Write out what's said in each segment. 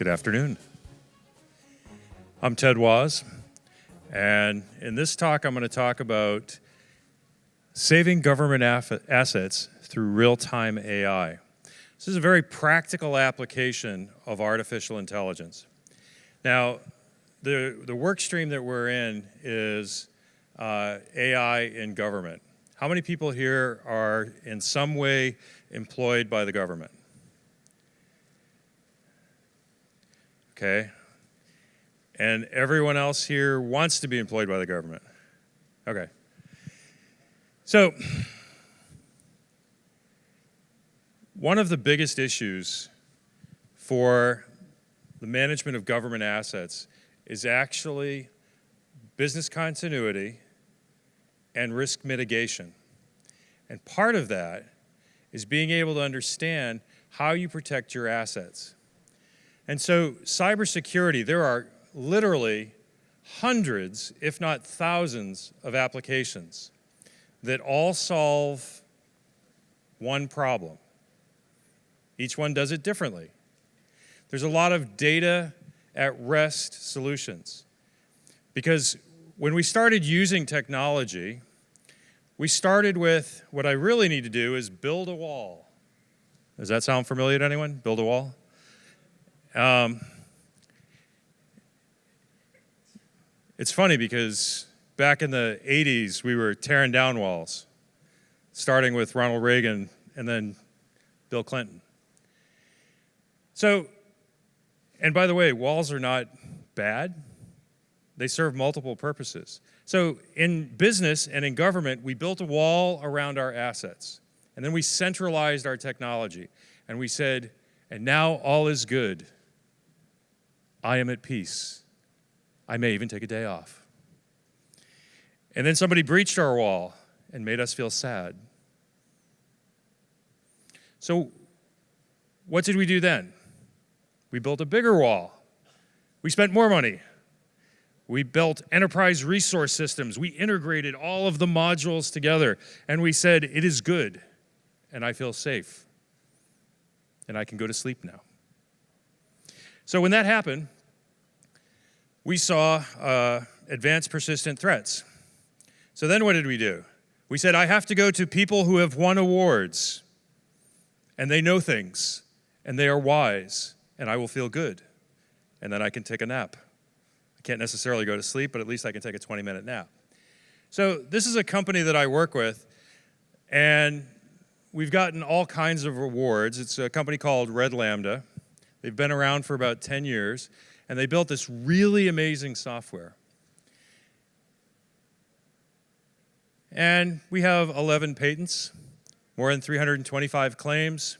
Good afternoon. I'm Ted Waz, and in this talk I'm going to talk about saving government assets through real-time AI. This is a very practical application of artificial intelligence. Now, the work stream that we're in is AI in government. How many people here are in some way employed by the government? Okay. And everyone else here wants to be employed by the government? Okay. So, one of the biggest issues for the management of government assets is actually business continuity and risk mitigation. And part of that is being able to understand how you protect your assets. And so cybersecurity, there are literally hundreds, if not thousands, of applications that all solve one problem. Each one does it differently. There's a lot of data at rest solutions. Because when we started using technology, we started with what I really need to do is build a wall. Does that sound familiar to anyone? Build a wall? It's funny because back in the 80s, we were tearing down walls, starting with Ronald Reagan and then Bill Clinton. So, and by the way, walls are not bad. They serve multiple purposes. So in business and in government, we built a wall around our assets. And then we centralized our technology. And we said, and now all is good. I am at peace. I may even take a day off. And then somebody breached our wall and made us feel sad. So what did we do then? We built a bigger wall. We spent more money. We built enterprise resource systems. We integrated all of the modules together. And we said, it is good. And I feel safe. And I can go to sleep now. So when that happened, we saw advanced persistent threats. So then what did we do? We said, I have to go to people who have won awards, and they know things, and they are wise, and I will feel good. And then I can take a nap. I can't necessarily go to sleep, but at least I can take a 20-minute nap. So this is a company that I work with, and we've gotten all kinds of awards. It's a company called Red Lambda. They've been around for about 10 years, and they built this really amazing software. And we have 11 patents, more than 325 claims,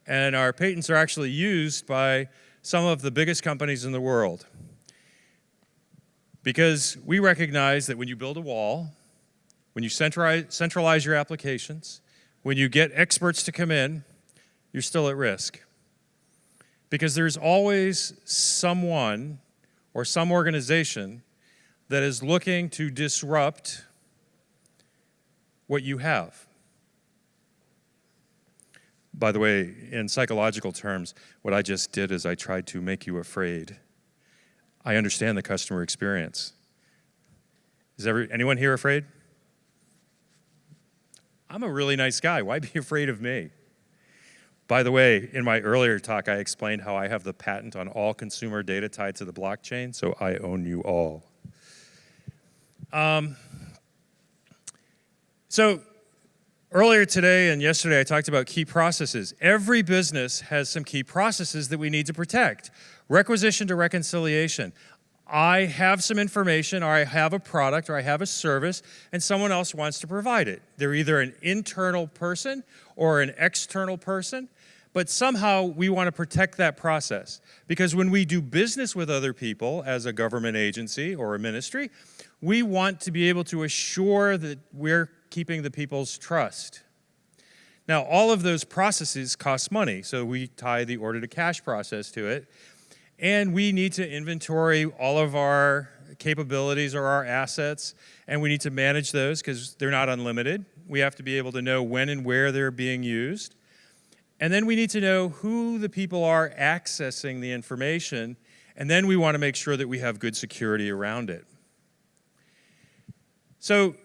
and our patents are actually used by some of the biggest companies in the world. Because we recognize that when you build a wall, when you centralize your applications, when you get experts to come in, you're still at risk. Because there's always someone or some organization that is looking to disrupt what you have. By the way, in psychological terms, what I just did is I tried to make you afraid. I understand the customer experience. Is anyone here afraid? I'm a really nice guy. Why be afraid of me? By the way, in my earlier talk, I explained how I have the patent on all consumer data tied to the blockchain, so I own you all. So earlier today and yesterday, I talked about key processes. Every business has some key processes that we need to protect. Requisition to reconciliation. I have some information, or I have a product, or I have a service, and someone else wants to provide it. They're either an internal person or an external person, but somehow we want to protect that process. Because when we do business with other people as a government agency or a ministry, we want to be able to assure that we're keeping the people's trust. Now, all of those processes cost money, so we tie the order-to-cash process to it, and we need to inventory all of our capabilities or our assets, and we need to manage those because they're not unlimited. We have to be able to know when and where they're being used. And then we need to know who the people are accessing the information, and then we want to make sure that we have good security around it. So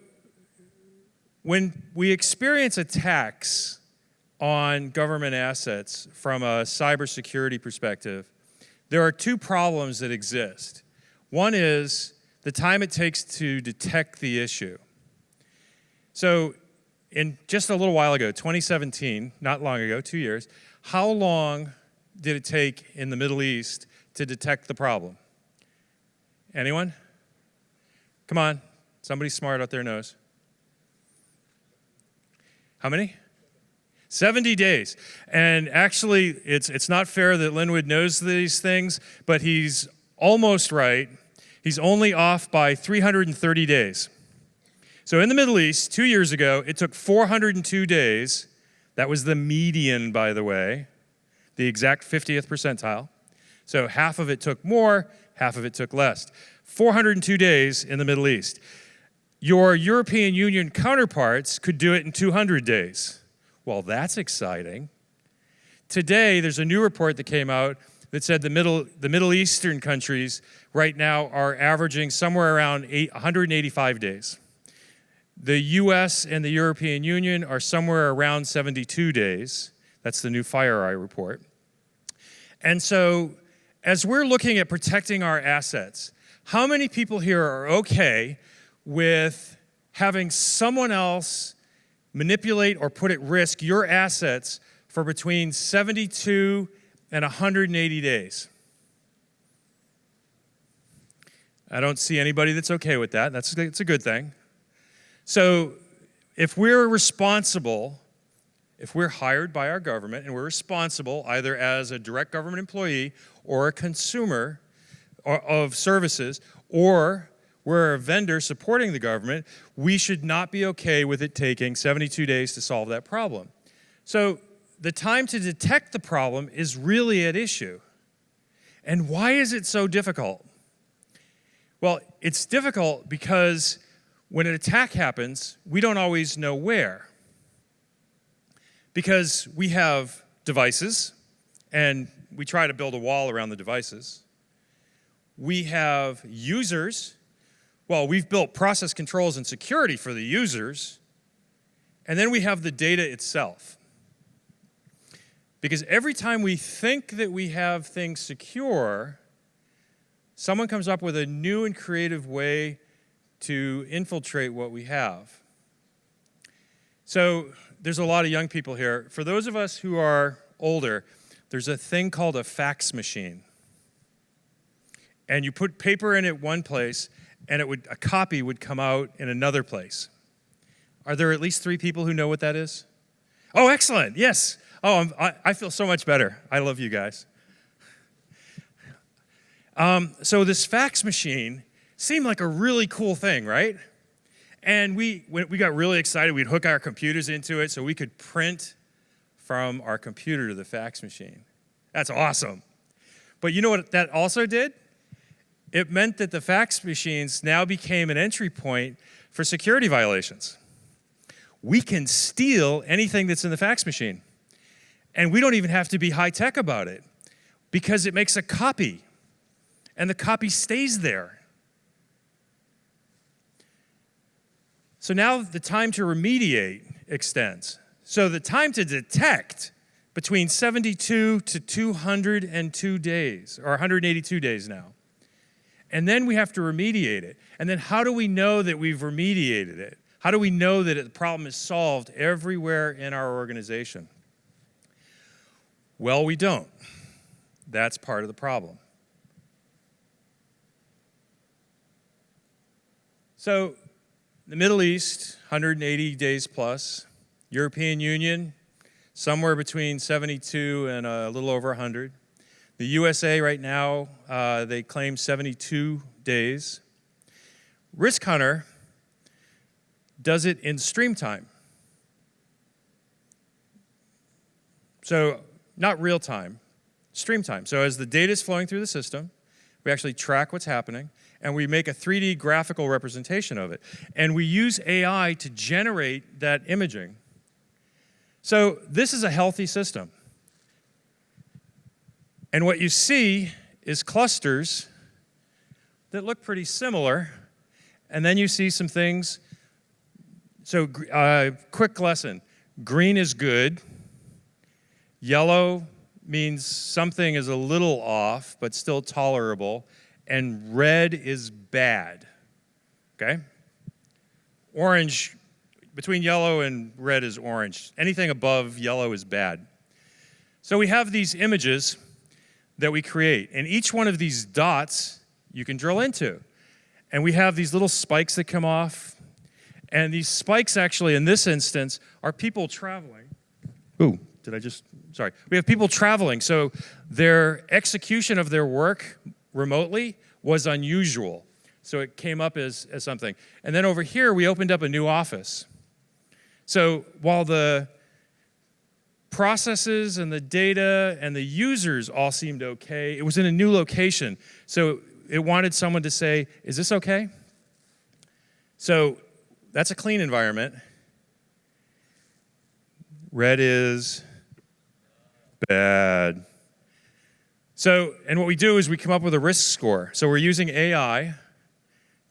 when we experience attacks on government assets from a cybersecurity perspective, there are two problems that exist. One is the time it takes to detect the issue. So in just a little while ago, 2017, not long ago, 2 years, how long did it take in the Middle East to detect the problem? Anyone? Come on, somebody smart out there knows. How many? 70 days. And actually, it's not fair that Linwood knows these things, but he's almost right. He's only off by 330 days. So in the Middle East, 2 years ago, it took 402 days. That was the median, by the way, the exact 50th percentile. So half of it took more, half of it took less. 402 days in the Middle East. Your European Union counterparts could do it in 200 days. Well, that's exciting. Today, there's a new report that came out that said the Middle Eastern countries right now are averaging somewhere around 185 days. The US and the European Union are somewhere around 72 days. That's the new FireEye report. And so, as we're looking at protecting our assets, how many people here are okay with having someone else manipulate or put at risk your assets for between 72 and 180 days? I don't see anybody that's okay with that. It's a good thing. So if we're responsible, if we're hired by our government and we're responsible either as a direct government employee or a consumer of services, or we're a vendor supporting the government, we should not be okay with it taking 72 days to solve that problem. So the time to detect the problem is really at issue. And why is it so difficult? Well, it's difficult because when an attack happens, we don't always know where. Because we have devices, and we try to build a wall around the devices. We have users. Well, we've built process controls and security for the users. And then we have the data itself. Because every time we think that we have things secure, someone comes up with a new and creative way to infiltrate what we have. So there's a lot of young people here. For those of us who are older, there's a thing called a fax machine. And you put paper in it one place, and a copy would come out in another place. Are there at least 3 people who know what that is? Oh, excellent, yes. Oh, I feel so much better. I love you guys. So this fax machine seemed like a really cool thing, right? And we got really excited. We'd hook our computers into it so we could print from our computer to the fax machine. That's awesome. But you know what that also did? It meant that the fax machines now became an entry point for security violations. We can steal anything that's in the fax machine. And we don't even have to be high-tech about it because it makes a copy. And the copy stays there. So now the time to remediate extends. So the time to detect between 72 to 202 days, or 182 days now. And then we have to remediate it. And then how do we know that we've remediated it? How do we know that the problem is solved everywhere in our organization? Well, we don't. That's part of the problem. So the Middle East, 180 days plus. European Union, somewhere between 72 and a little over 100. The USA right now, they claim 72 days. Risk Hunter does it in stream time. So not real time, stream time. So as the data is flowing through the system, we actually track what's happening, and we make a 3D graphical representation of it. And we use AI to generate that imaging. So this is a healthy system. And what you see is clusters that look pretty similar, and then you see some things. So quick lesson, green is good, yellow means something is a little off, but still tolerable, and red is bad, okay? Orange, between yellow and red is orange. Anything above yellow is bad. So we have these images that we create, and each one of these dots you can drill into. And we have these little spikes that come off, and these spikes actually, in this instance, are people traveling. Ooh, sorry. We have people traveling, so their execution of their work remotely was unusual. So it came up as something. And then over here, we opened up a new office. So while the processes and the data and the users all seemed okay, it was in a new location. So it wanted someone to say, is this okay? So that's a clean environment. Red is bad. So, and what we do is we come up with a risk score. So we're using AI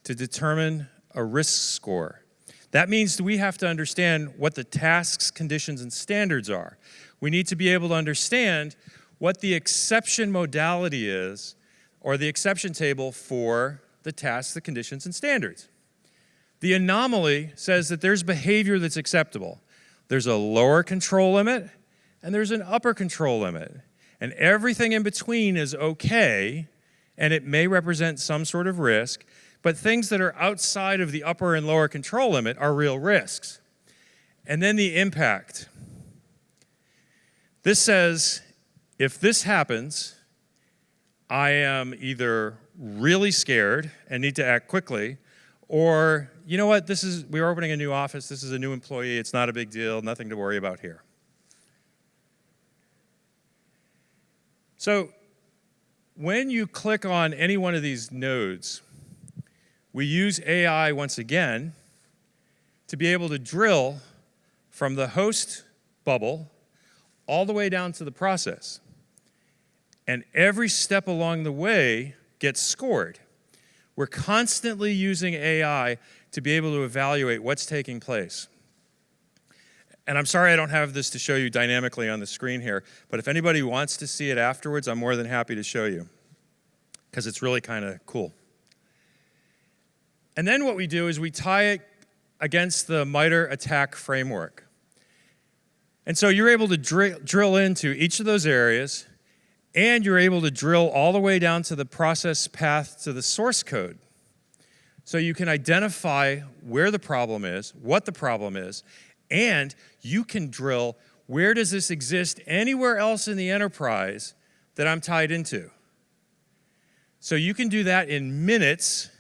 to determine a risk score. That means we have to understand what the tasks, conditions, and standards are. We need to be able to understand what the exception modality is, or the exception table for the tasks, the conditions, and standards. The anomaly says that there's behavior that's acceptable. There's a lower control limit, and there's an upper control limit. And everything in between is okay, and it may represent some sort of risk, but things that are outside of the upper and lower control limit are real risks. And then the impact. This says, if this happens, I am either really scared and need to act quickly, or, you know what, we're opening a new office, this is a new employee, it's not a big deal, nothing to worry about here. So when you click on any one of these nodes, we use AI once again to be able to drill from the host bubble all the way down to the process. And every step along the way gets scored. We're constantly using AI to be able to evaluate what's taking place. And I'm sorry I don't have this to show you dynamically on the screen here, but if anybody wants to see it afterwards, I'm more than happy to show you, because it's really kind of cool. And then what we do is we tie it against the MITRE ATT&CK framework. And so you're able to drill into each of those areas, and you're able to drill all the way down to the process path to the source code. So you can identify where the problem is, what the problem is, and you can drill where does this exist anywhere else in the enterprise that I'm tied into. So you can do that in minutes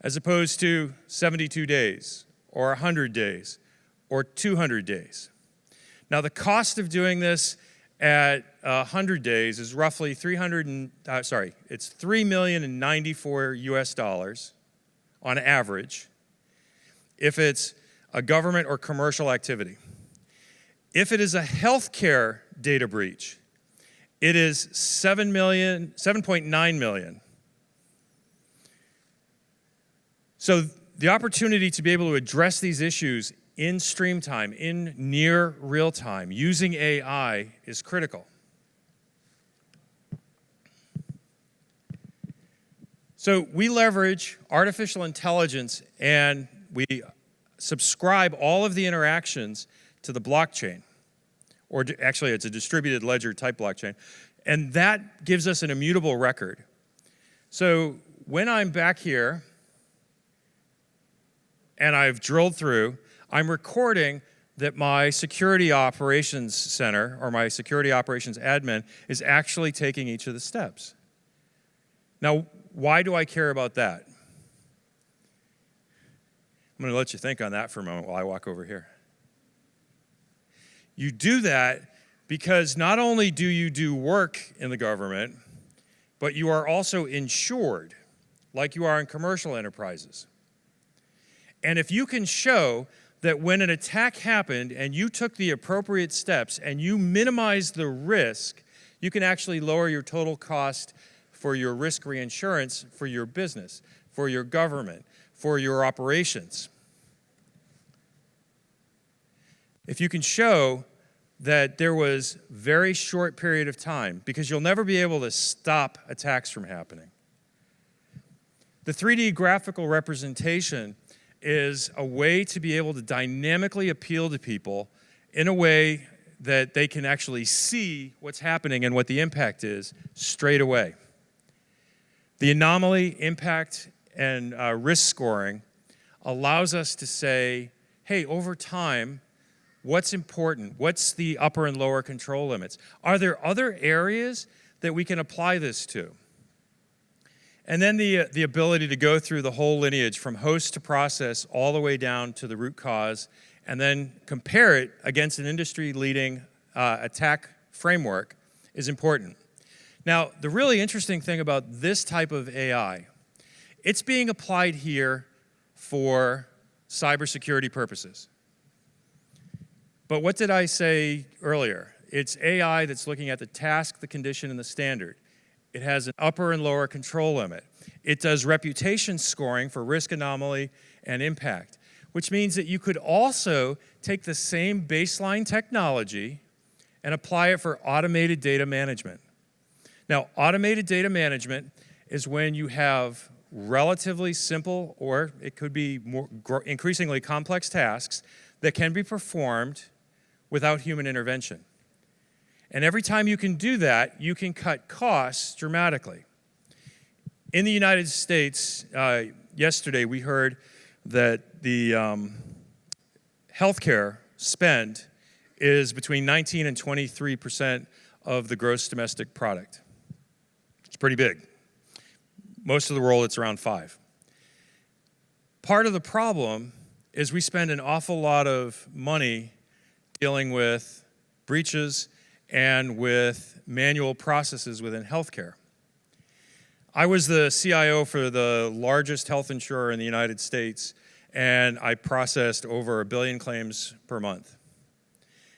as opposed to 72 days or 100 days or 200 days. Now the cost of doing this at 100 days is roughly it's $3,094,000 US on average if it's a government or commercial activity. If it is a healthcare data breach, it is $7.9 million. So the opportunity to be able to address these issues in stream time, in near real time, using AI is critical. So we leverage artificial intelligence and we subscribe all of the interactions to the blockchain, or actually it's a distributed ledger type blockchain, and that gives us an immutable record. So when I'm back here and I've drilled through, I'm recording that my security operations center or my security operations admin is actually taking each of the steps. Now, why do I care about that? I'm going to let you think on that for a moment while I walk over here. You do that because not only do you do work in the government, but you are also insured, like you are in commercial enterprises. And if you can show that when an attack happened and you took the appropriate steps and you minimized the risk You can actually lower your total cost for your risk reinsurance for your business, for your government, for your operations. If you can show that there was very short period of time, because you'll never be able to stop attacks from happening. The 3D graphical representation is a way to be able to dynamically appeal to people in a way that they can actually see what's happening and what the impact is straight away. The anomaly, impact, and risk scoring allows us to say, hey, over time, what's important? What's the upper and lower control limits? Are there other areas that we can apply this to? And then the ability to go through the whole lineage from host to process all the way down to the root cause, and then compare it against an industry-leading attack framework is important. Now, the really interesting thing about this type of AI, it's being applied here for cybersecurity purposes. But what did I say earlier? It's AI that's looking at the task, the condition, and the standard. It has an upper and lower control limit. It does reputation scoring for risk, anomaly, and impact, which means that you could also take the same baseline technology and apply it for automated data management. Now, automated data management is when you have relatively simple, or it could be more increasingly complex tasks that can be performed without human intervention. And every time you can do that, you can cut costs dramatically. In the United States, yesterday we heard that the healthcare spend is between 19 and 23% of the gross domestic product. It's pretty big. Most of the world, it's around 5%. Part of the problem is we spend an awful lot of money dealing with breaches and with manual processes within healthcare. I was the CIO for the largest health insurer in the United States, and I processed over 1 billion claims per month.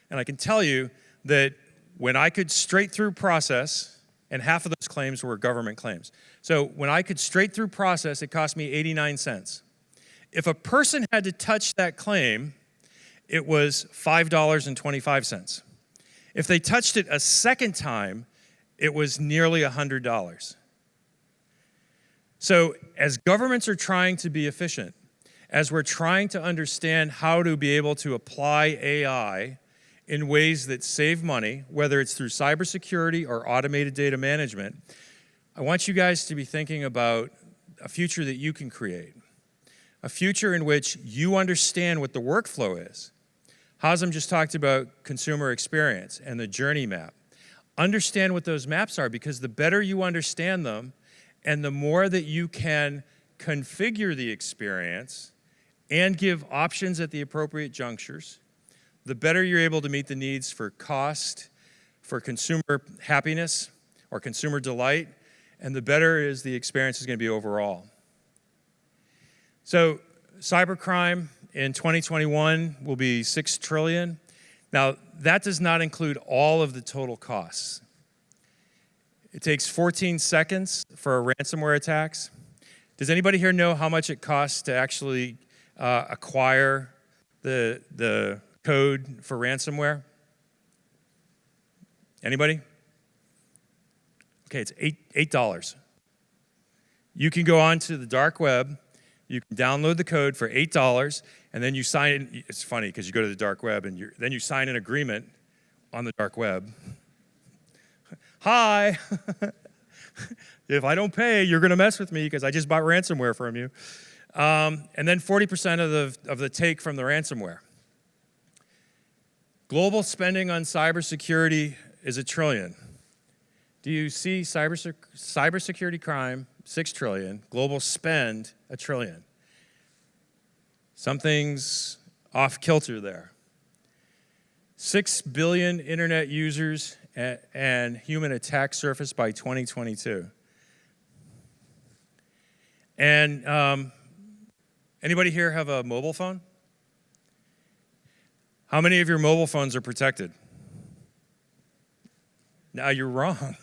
And I can tell you that when I could straight through process, and half of those claims were government claims. So when I could straight through process, it cost me 89 cents. If a person had to touch that claim, it was $5.25. If they touched it a second time, it was nearly $100. So as governments are trying to be efficient, as we're trying to understand how to be able to apply AI in ways that save money, whether it's through cybersecurity or automated data management, I want you guys to be thinking about a future that you can create, a future in which you understand what the workflow is. Hazem just talked about consumer experience and the journey map. Understand what those maps are, because the better you understand them and the more that you can configure the experience and give options at the appropriate junctures, the better you're able to meet the needs for cost, for consumer happiness or consumer delight, and the better is the experience is going to be overall. So cybercrime in 2021 will be $6 trillion. Now, that does not include all of the total costs. It takes 14 seconds for a ransomware attacks. Does anybody here know how much it costs to actually acquire the code for ransomware? Anybody? Okay, it's $8. You can go onto the dark web, you can download the code for $8, and then you sign in. It's funny because you go to the dark web and then you sign an agreement on the dark web. Hi, if I don't pay, you're going to mess with me because I just bought ransomware from you. And then 40% of the take from the ransomware. Global spending on cybersecurity is $1 trillion. Do you see cybersecurity crime, $6 trillion, global spend, $1 trillion? Something's off kilter there. 6 billion internet users and human attack surface by 2022. And anybody here have a mobile phone? How many of your mobile phones are protected? Now you're wrong.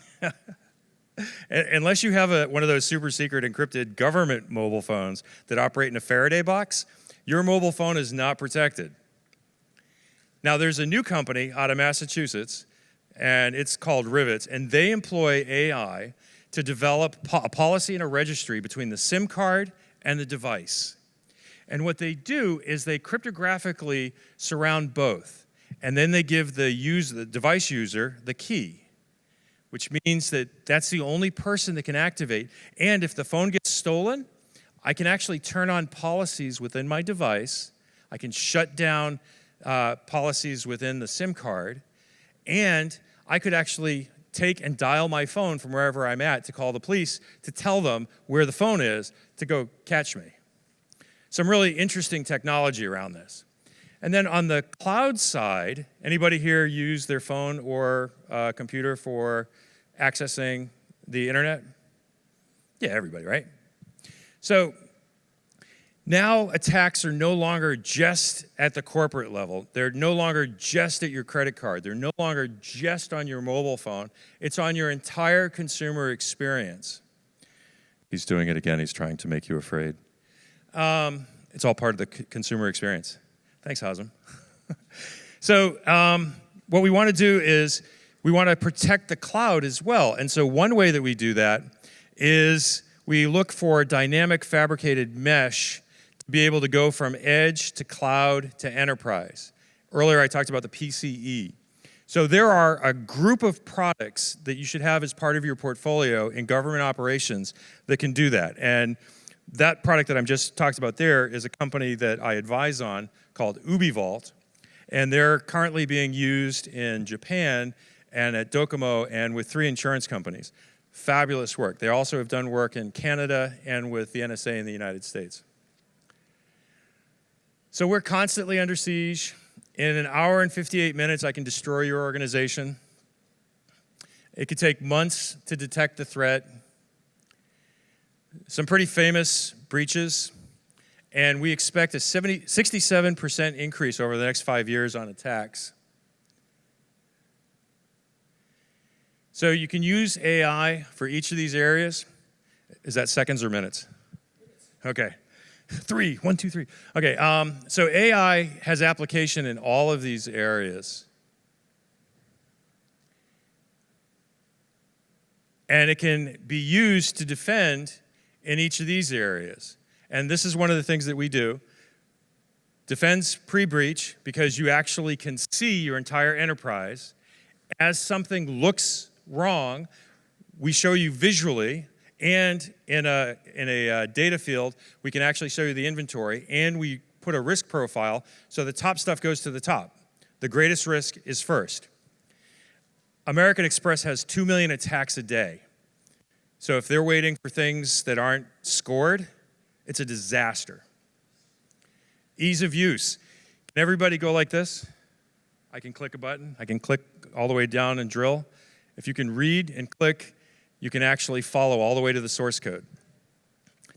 Unless you have one of those super secret encrypted government mobile phones that operate in a Faraday box, your mobile phone is not protected. Now there's a new company out of Massachusetts, and it's called Rivets, and they employ AI to develop a policy and a registry between the SIM card and the device. And what they do is they cryptographically surround both, and then they give the device user the key, which means that that's the only person that can activate. And if the phone gets stolen, I can actually turn on policies within my device. I can shut down policies within the SIM card, and I could actually take and dial my phone from wherever I'm at to call the police to tell them where the phone is to go catch me. Some really interesting technology around this. And then on the cloud side, anybody here use their phone or computer for accessing the internet? Yeah, everybody, right? So now attacks are no longer just at the corporate level. They're no longer just at your credit card. They're no longer just on your mobile phone. It's on your entire consumer experience. He's doing it again. He's trying to make you afraid. It's all part of the consumer experience. Thanks, Hazem. So what we want to do is we want to protect the cloud as well. And so one way that we do that is we look for dynamic fabricated mesh to be able to go from edge to cloud to enterprise. Earlier I talked about the PCE. So there are a group of products that you should have as part of your portfolio in government operations that can do that. And that product that I'm just talked about there is a company that I advise on called UbiVault, and they're currently being used in Japan and at Docomo and with 3 insurance companies. Fabulous work. They also have done work in Canada and with the NSA in the United States. So we're constantly under siege. In an hour and 58 minutes, I can destroy your organization. It could take months to detect the threat. Some pretty famous breaches, and we expect a 67% increase over the next 5 years on attacks. So you can use AI for each of these areas. Is that seconds or minutes? Okay. 3, 1, 2, 3. Okay, so AI has application in all of these areas. And it can be used to defend in each of these areas. And this is one of the things that we do. Defends pre-breach because you actually can see your entire enterprise. As something looks wrong, we show you visually, and in a data field, we can actually show you the inventory, and we put a risk profile, so the top stuff goes to the top. The greatest risk is first. American Express has 2 million attacks a day. So if they're waiting for things that aren't scored, it's a disaster. Ease of use. Can everybody go like this? I can click a button. I can click all the way down and drill. If you can read and click, you can actually follow all the way to the source code.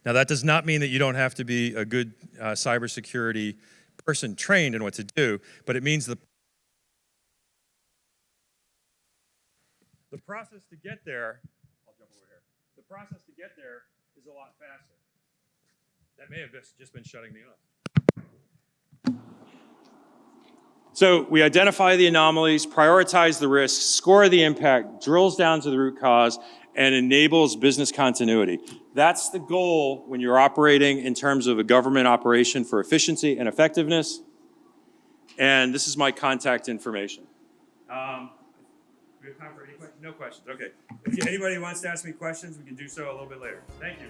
Now that does not mean that you don't have to be a good cybersecurity person trained in what to do, but it means the process to get there, I'll jump over here. The process to get there is a lot faster. That may have just been shutting me off. So we identify the anomalies, prioritize the risks, score the impact, drills down to the root cause, and enables business continuity. That's the goal when you're operating in terms of a government operation for efficiency and effectiveness. And this is my contact information. Do we have time for any questions? No questions, okay. If anybody wants to ask me questions, we can do so a little bit later. Thank you.